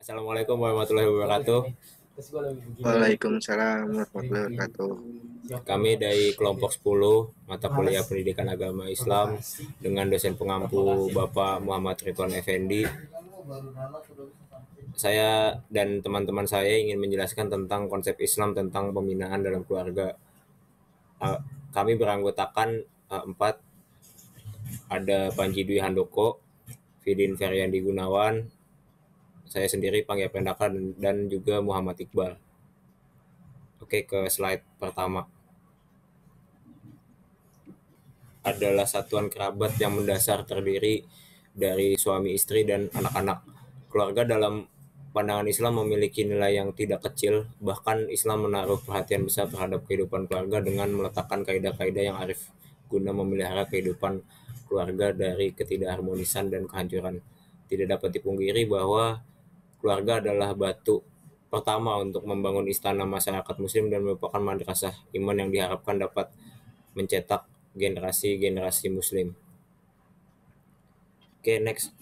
Assalamualaikum warahmatullahi wabarakatuh. Waalaikumsalam warahmatullahi wabarakatuh. Kami dari kelompok 10 mata kuliah Pendidikan Agama Islam dengan dosen pengampu Bapak Muhammad Ridwan Effendi. Saya dan teman-teman saya ingin menjelaskan tentang konsep Islam tentang pembinaan dalam keluarga. Kami beranggotakan 4, ada Panji Dwi Handoko, Fidin Feryandi Gunawan, saya sendiri Panggil Pendaka, dan juga Muhammad Iqbal. Oke, ke slide pertama. Adalah satuan kerabat yang mendasar terdiri dari suami istri dan anak-anak. Keluarga dalam pandangan Islam memiliki nilai yang tidak kecil, bahkan Islam menaruh perhatian besar terhadap kehidupan keluarga dengan meletakkan kaidah-kaidah yang arif guna memelihara kehidupan keluarga dari ketidakharmonisan dan kehancuran. Tidak dapat dipungkiri bahwa keluarga adalah batu pertama untuk membangun istana masyarakat muslim dan merupakan madrasah iman yang diharapkan dapat mencetak generasi-generasi muslim. Oke, next.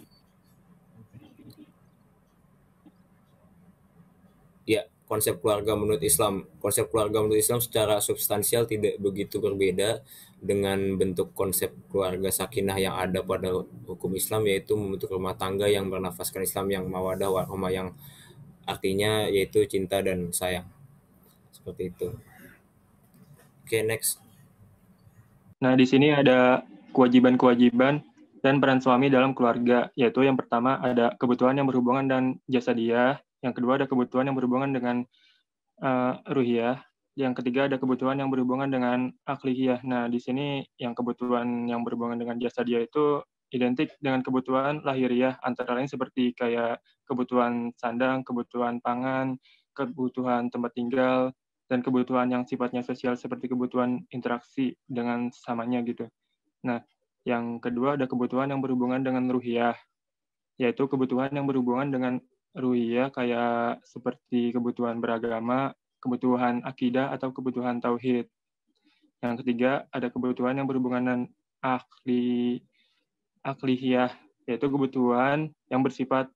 Ya, konsep keluarga menurut Islam. Konsep keluarga menurut Islam secara substansial tidak begitu berbeda dengan bentuk konsep keluarga sakinah yang ada pada hukum Islam, yaitu membentuk rumah tangga yang bernafaskan Islam, yang mawadah warahmah, yang artinya yaitu cinta dan sayang. Seperti itu. Oke, next. Nah, di sini ada kewajiban-kewajiban dan peran suami dalam keluarga, yaitu yang pertama ada kebutuhan yang berhubungan dengan jasadiah, yang kedua ada kebutuhan yang berhubungan dengan ruhiyah, yang ketiga ada kebutuhan yang berhubungan dengan akliyah. Nah, di sini yang kebutuhan yang berhubungan dengan jasadiah itu identik dengan kebutuhan lahiriah, antara lain seperti kayak kebutuhan sandang, kebutuhan pangan, kebutuhan tempat tinggal, dan kebutuhan yang sifatnya sosial seperti kebutuhan interaksi dengan sesamanya gitu. Nah, yang kedua ada kebutuhan yang berhubungan dengan ruhiyah, yaitu kebutuhan yang berhubungan dengan ruhiyah kayak seperti kebutuhan beragama, kebutuhan akidah, atau kebutuhan tauhid. Yang ketiga ada kebutuhan yang berhubungan dengan akliyah, yaitu kebutuhan yang bersifat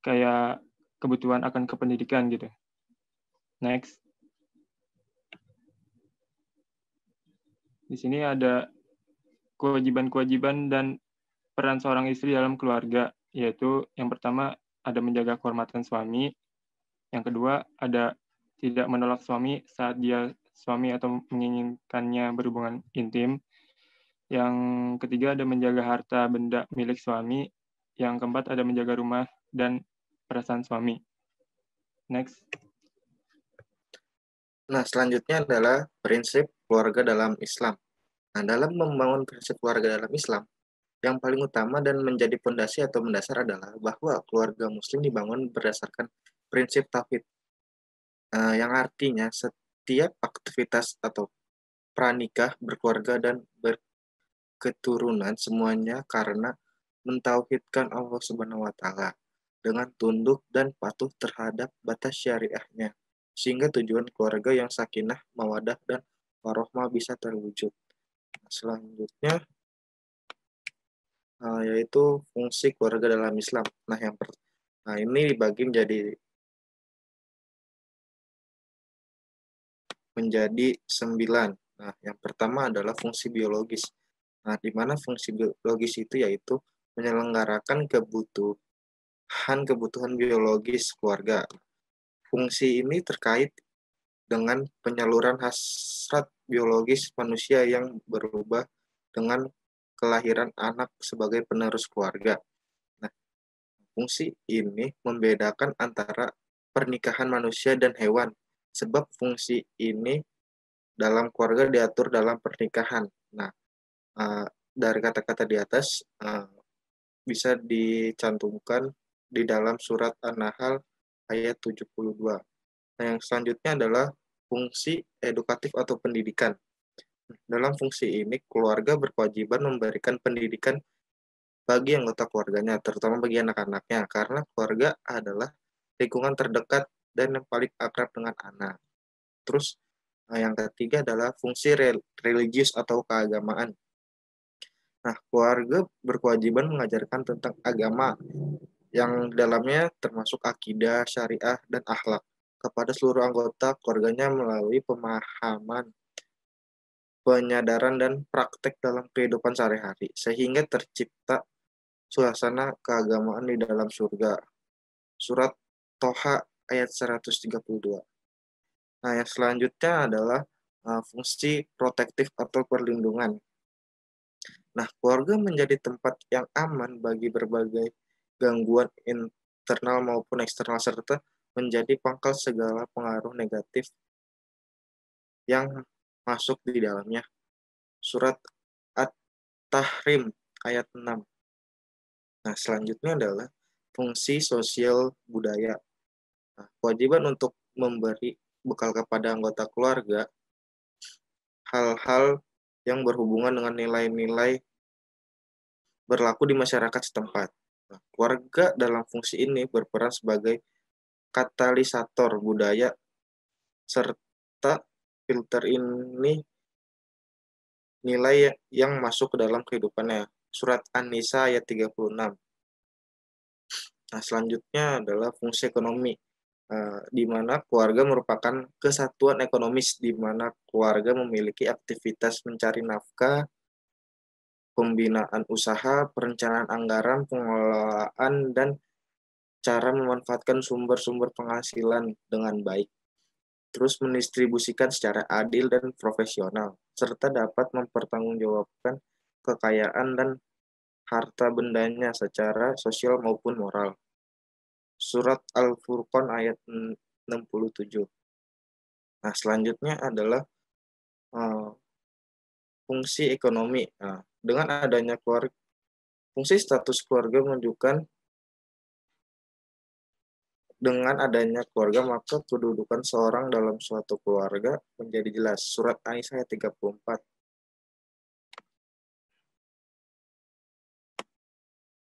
kayak kebutuhan akan kependidikan gitu. Next. Di sini ada kewajiban-kewajiban dan peran seorang istri dalam keluarga, yaitu yang pertama ada menjaga kehormatan suami, yang kedua ada tidak menolak suami saat dia suami atau menginginkannya berhubungan intim, yang ketiga ada menjaga harta benda milik suami, yang keempat ada menjaga rumah dan perasaan suami. Next. Nah, selanjutnya adalah prinsip keluarga dalam Islam. Nah, dalam membangun prinsip keluarga dalam Islam, yang paling utama dan menjadi fondasi atau mendasar adalah bahwa keluarga muslim dibangun berdasarkan prinsip tauhid, yang artinya setiap aktivitas atau pranikah, berkeluarga, dan berketurunan semuanya karena mentauhidkan Allah Subhanahu wa Ta'ala dengan tunduk dan patuh terhadap batas syariahnya, sehingga tujuan keluarga yang sakinah, mawadah, dan warohmah bisa terwujud. Selanjutnya yaitu fungsi keluarga dalam Islam. Nah, ini dibagi menjadi 9. Nah, yang pertama adalah fungsi biologis. Nah, di mana fungsi biologis itu yaitu menyelenggarakan kebutuhan biologis keluarga. Fungsi ini terkait dengan penyaluran hasrat biologis manusia yang berubah dengan kelahiran anak sebagai penerus keluarga. Nah, fungsi ini membedakan antara pernikahan manusia dan hewan, sebab fungsi ini dalam keluarga diatur dalam pernikahan. Nah, dari kata-kata di atas bisa dicantumkan di dalam surat An-Nahl ayat 72. Nah, yang selanjutnya adalah fungsi edukatif atau pendidikan. Dalam fungsi ini, keluarga berkewajiban memberikan pendidikan bagi anggota keluarganya, terutama bagi anak-anaknya, karena keluarga adalah lingkungan terdekat dan yang paling akrab dengan anak. Terus, yang ketiga adalah fungsi religius atau keagamaan. Nah, keluarga berkewajiban mengajarkan tentang agama yang dalamnya termasuk akidah, syariah, dan akhlak kepada seluruh anggota keluarganya melalui pemahaman, penyadaran, dan praktek dalam kehidupan sehari-hari, sehingga tercipta suasana keagamaan di dalam surga. Surat Toha ayat 132. Nah, yang selanjutnya adalah fungsi protektif atau perlindungan. Nah, keluarga menjadi tempat yang aman bagi berbagai gangguan internal maupun eksternal serta menjadi pangkal segala pengaruh negatif yang masuk di dalamnya. Surat At-Tahrim ayat 6. Nah, selanjutnya adalah fungsi sosial budaya. Nah, kewajiban untuk memberi bekal kepada anggota keluarga hal-hal yang berhubungan dengan nilai-nilai berlaku di masyarakat setempat. Nah, keluarga dalam fungsi ini berperan sebagai katalisator budaya serta filter ini nilai yang masuk ke dalam kehidupannya. Surat An-Nisa ayat 36. Nah, selanjutnya adalah fungsi ekonomi, di mana keluarga merupakan kesatuan ekonomis di mana keluarga memiliki aktivitas mencari nafkah, pembinaan usaha, perencanaan anggaran, pengelolaan, dan cara memanfaatkan sumber-sumber penghasilan dengan baik. Terus mendistribusikan secara adil dan profesional, serta dapat mempertanggungjawabkan kekayaan dan harta bendanya secara sosial maupun moral. Surat Al-Furqan ayat 67. Nah, selanjutnya adalah fungsi ekonomi. Nah, dengan adanya keluarga, fungsi status keluarga menunjukkan dengan adanya keluarga maka kedudukan seorang dalam suatu keluarga menjadi jelas. Surat An-Nisa ayat 34.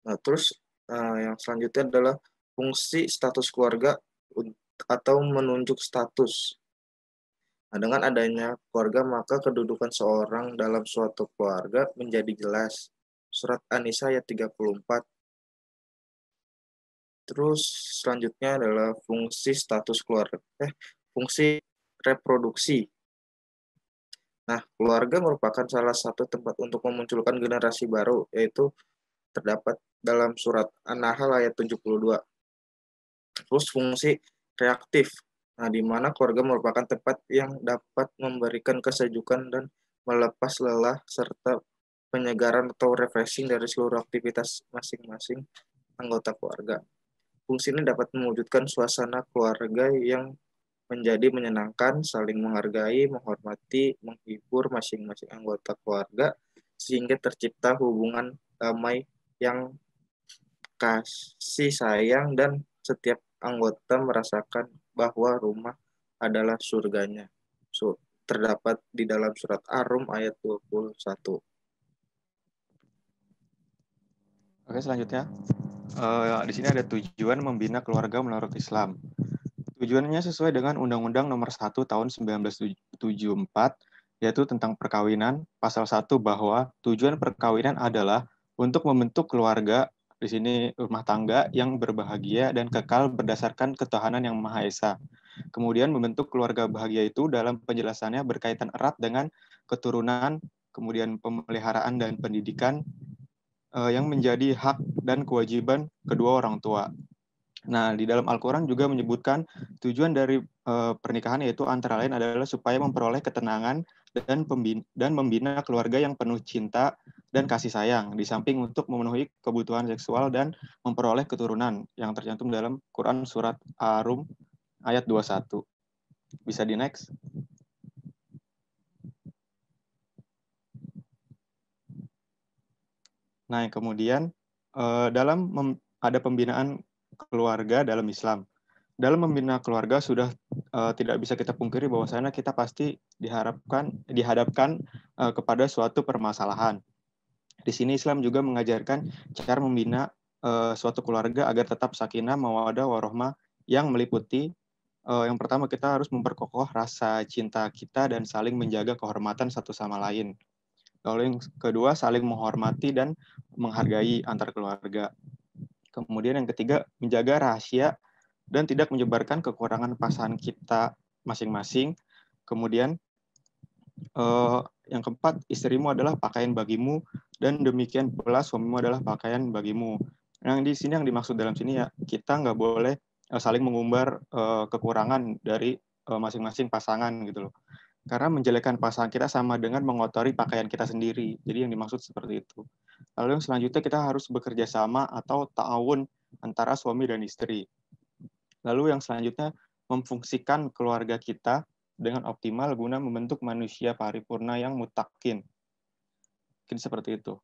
Nah, terus yang selanjutnya adalah fungsi status keluarga atau menunjuk status. Nah, dengan adanya keluarga maka kedudukan seorang dalam suatu keluarga menjadi jelas. Surat An-Nisa ayat 34. Terus selanjutnya adalah fungsi status keluarga, fungsi reproduksi. Nah, keluarga merupakan salah satu tempat untuk memunculkan generasi baru, yaitu terdapat dalam surat An-Nahl ayat 72. Terus fungsi reaktif, nah, di mana keluarga merupakan tempat yang dapat memberikan kesejukan dan melepas lelah serta penyegaran atau refreshing dari seluruh aktivitas masing-masing anggota keluarga. Fungsi ini dapat mewujudkan suasana keluarga yang menjadi menyenangkan, saling menghargai, menghormati, menghibur masing-masing anggota keluarga, sehingga tercipta hubungan damai yang kasih sayang dan setiap anggota merasakan bahwa rumah adalah surganya. Terdapat di dalam surat Ar-Rum ayat 21. Oke, selanjutnya. Di sini ada tujuan membina keluarga menurut Islam. Tujuannya sesuai dengan Undang-Undang Nomor 1 Tahun 1974, yaitu tentang perkawinan, pasal 1 bahwa tujuan perkawinan adalah untuk membentuk keluarga, di sini rumah tangga yang berbahagia dan kekal berdasarkan ketuhanan yang Maha Esa. Kemudian membentuk keluarga bahagia itu dalam penjelasannya berkaitan erat dengan keturunan, kemudian pemeliharaan dan pendidikan, yang menjadi hak dan kewajiban kedua orang tua. Nah, di dalam Al-Quran juga menyebutkan tujuan dari pernikahan yaitu antara lain adalah supaya memperoleh ketenangan dan membina keluarga yang penuh cinta dan kasih sayang, di samping untuk memenuhi kebutuhan seksual dan memperoleh keturunan yang tercantum dalam Quran Surat Ar-Rum ayat 21. Bisa di next. Nah, kemudian ada pembinaan keluarga dalam Islam. Dalam membina keluarga sudah tidak bisa kita pungkiri bahwasanya kita pasti dihadapkan kepada suatu permasalahan. Di sini Islam juga mengajarkan cara membina suatu keluarga agar tetap sakinah, mawaddah, warahmah yang meliputi yang pertama kita harus memperkokoh rasa cinta kita dan saling menjaga kehormatan satu sama lain. Lalu yang kedua saling menghormati dan menghargai antar keluarga. Kemudian yang ketiga, menjaga rahasia dan tidak menyebarkan kekurangan pasangan kita masing-masing. Kemudian yang keempat, istrimu adalah pakaian bagimu dan demikian pula suamimu adalah pakaian bagimu. Yang di sini yang dimaksud dalam sini ya, kita nggak boleh saling mengumbar kekurangan dari masing-masing pasangan gitu loh. Karena menjelekkan pasangan kita sama dengan mengotori pakaian kita sendiri. Jadi yang dimaksud seperti itu. Lalu yang selanjutnya kita harus bekerja sama atau ta'awun antara suami dan istri. Lalu yang selanjutnya memfungsikan keluarga kita dengan optimal guna membentuk manusia paripurna yang mutakin. Mungkin seperti itu.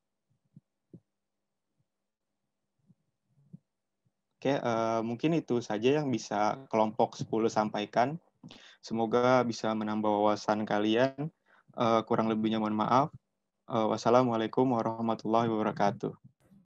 Oke, mungkin itu saja yang bisa kelompok 10 sampaikan. Semoga bisa menambah wawasan kalian. Kurang lebihnya mohon maaf. Wassalamualaikum warahmatullahi wabarakatuh.